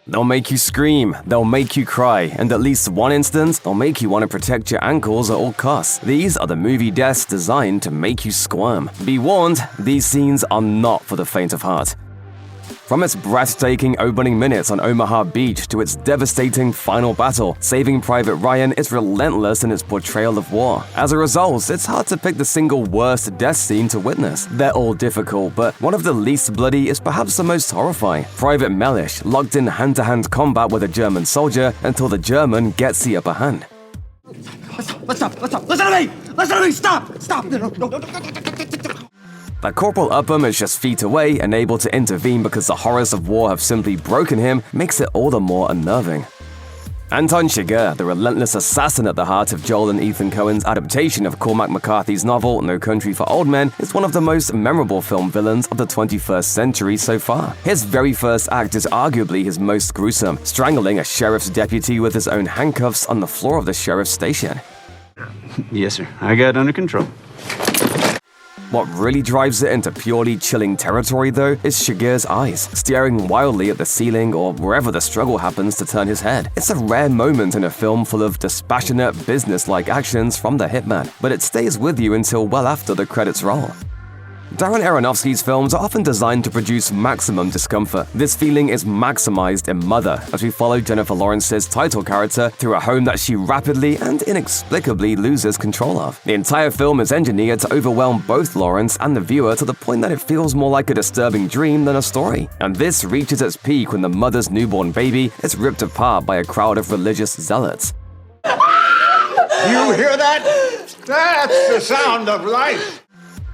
They'll make you scream, they'll make you cry, and at least one instance, they'll make you want to protect your ankles at all costs. These are the movie deaths designed to make you squirm. Be warned, these scenes are not for the faint of heart. From its breathtaking opening minutes on Omaha Beach to its devastating final battle, Saving Private Ryan is relentless in its portrayal of war. As a result, it's hard to pick the single worst death scene to witness. They're all difficult, but one of the least bloody is perhaps the most horrifying. Private Mellish locked in hand-to-hand combat with a German soldier until the German gets the upper hand. Listen to me! Stop! No. That Corporal Upham is just feet away and able to intervene because the horrors of war have simply broken him makes it all the more unnerving. Anton Chigurh, the relentless assassin at the heart of Joel and Ethan Coen's adaptation of Cormac McCarthy's novel No Country for Old Men, is one of the most memorable film villains of the 21st century so far. His very first act is arguably his most gruesome, strangling a sheriff's deputy with his own handcuffs on the floor of the sheriff's station. Yes, sir. I got it under control. What really drives it into purely chilling territory, though, is Chigurh's eyes, staring wildly at the ceiling or wherever the struggle happens to turn his head. It's a rare moment in a film full of dispassionate, business-like actions from the hitman, but it stays with you until well after the credits roll. Darren Aronofsky's films are often designed to produce maximum discomfort. This feeling is maximized in Mother, as we follow Jennifer Lawrence's title character through a home that she rapidly and inexplicably loses control of. The entire film is engineered to overwhelm both Lawrence and the viewer to the point that it feels more like a disturbing dream than a story. And this reaches its peak when the mother's newborn baby is ripped apart by a crowd of religious zealots. You hear that? That's the sound of life.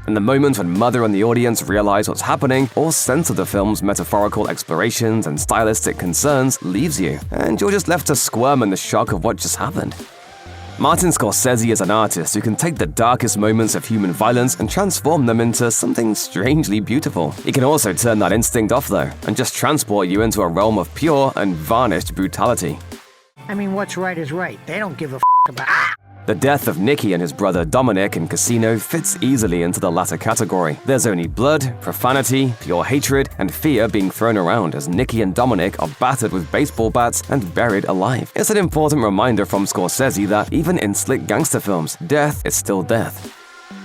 And the moment when Mother and the audience realize what's happening, all sense of the film's metaphorical explorations and stylistic concerns leaves you, and you're just left to squirm in the shock of what just happened. Martin Scorsese is an artist who can take the darkest moments of human violence and transform them into something strangely beautiful. He can also turn that instinct off, though, and just transport you into a realm of pure and varnished brutality. I mean, what's right is right. They don't give a about. The death of Nicky and his brother Dominic in Casino fits easily into the latter category. There's only blood, profanity, pure hatred, and fear being thrown around as Nicky and Dominic are battered with baseball bats and buried alive. It's an important reminder from Scorsese that even in slick gangster films, death is still death.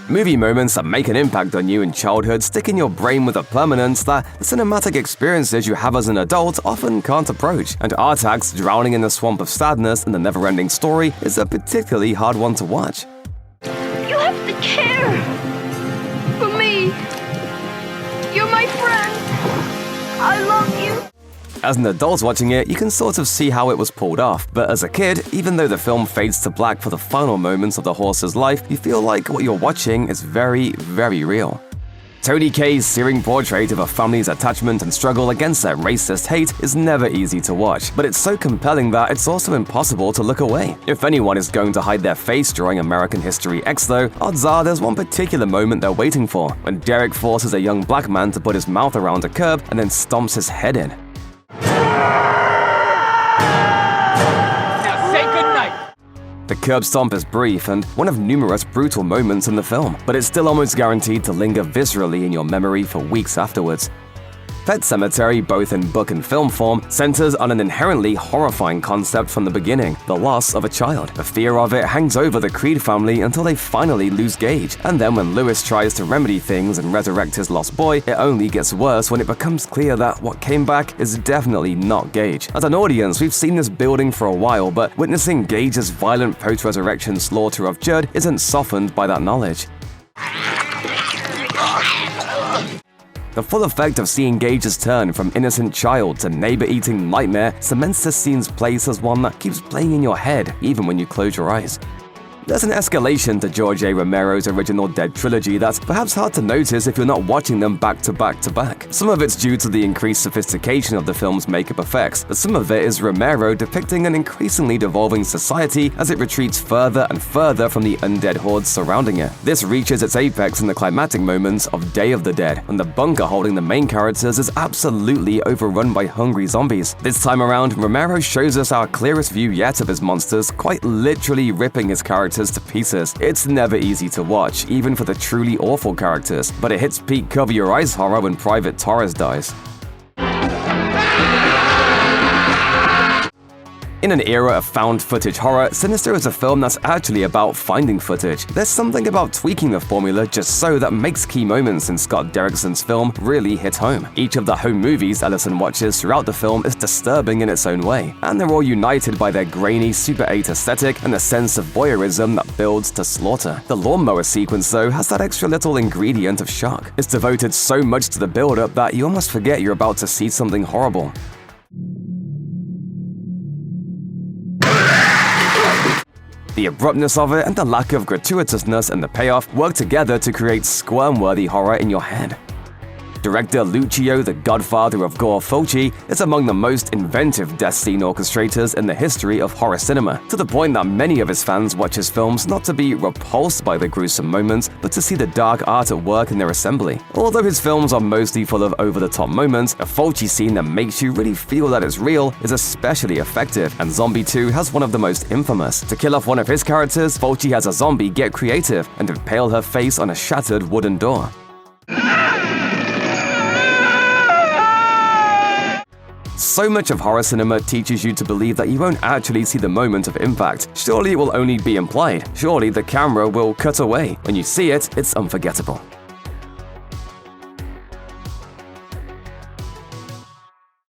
Movie moments that make an impact on you in childhood stick in your brain with a permanence that the cinematic experiences you have as an adult often can't approach, and Artax drowning in the swamp of sadness in the NeverEnding Story is a particularly hard one to watch. You have to care for me. You're my friend. I love you. As an adult watching it, you can sort of see how it was pulled off, but as a kid, even though the film fades to black for the final moments of the horse's life, you feel like what you're watching is very, very real. Tony Kaye's searing portrait of a family's attachment and struggle against their racist hate is never easy to watch, but it's so compelling that it's also impossible to look away. If anyone is going to hide their face during American History X, though, odds are there's one particular moment they're waiting for, when Derek forces a young black man to put his mouth around a curb and then stomps his head in. Now say goodnight. The curb stomp is brief and one of numerous brutal moments in the film, but it's still almost guaranteed to linger viscerally in your memory for weeks afterwards. Pet Sematary, both in book and film form, centers on an inherently horrifying concept from the beginning, the loss of a child. The fear of it hangs over the Creed family until they finally lose Gage, and then when Lewis tries to remedy things and resurrect his lost boy, it only gets worse when it becomes clear that what came back is definitely not Gage. As an audience, we've seen this building for a while, but witnessing Gage's violent post-resurrection slaughter of Judd isn't softened by that knowledge. The full effect of seeing Gage's turn from innocent child to neighbor-eating nightmare cements this scene's place as one that keeps playing in your head even when you close your eyes. There's an escalation to George A. Romero's original Dead trilogy that's perhaps hard to notice if you're not watching them back to back to back. Some of it's due to the increased sophistication of the film's makeup effects, but some of it is Romero depicting an increasingly devolving society as it retreats further and further from the undead hordes surrounding it. This reaches its apex in the climactic moments of Day of the Dead, when the bunker holding the main characters is absolutely overrun by hungry zombies. This time around, Romero shows us our clearest view yet of his monsters, quite literally ripping his characters to pieces. It's never easy to watch, even for the truly awful characters, but it hits peak cover-your-eyes horror when Private Torres dies. In an era of found footage horror, Sinister is a film that's actually about finding footage. There's something about tweaking the formula just so that makes key moments in Scott Derrickson's film really hit home. Each of the home movies Ellison watches throughout the film is disturbing in its own way, and they're all united by their grainy Super 8 aesthetic and a sense of voyeurism that builds to slaughter. The lawnmower sequence, though, has that extra little ingredient of shock. It's devoted so much to the build-up that you almost forget you're about to see something horrible. The abruptness of it and the lack of gratuitousness and the payoff work together to create squirm-worthy horror in your head. Director Lucio, the godfather of gore Fulci, is among the most inventive death scene orchestrators in the history of horror cinema, to the point that many of his fans watch his films not to be repulsed by the gruesome moments, but to see the dark art at work in their assembly. Although his films are mostly full of over-the-top moments, a Fulci scene that makes you really feel that it's real is especially effective, and Zombie 2 has one of the most infamous. To kill off one of his characters, Fulci has a zombie get creative and impale her face on a shattered wooden door. So much of horror cinema teaches you to believe that you won't actually see the moment of impact. Surely it will only be implied. Surely the camera will cut away. When you see it, it's unforgettable.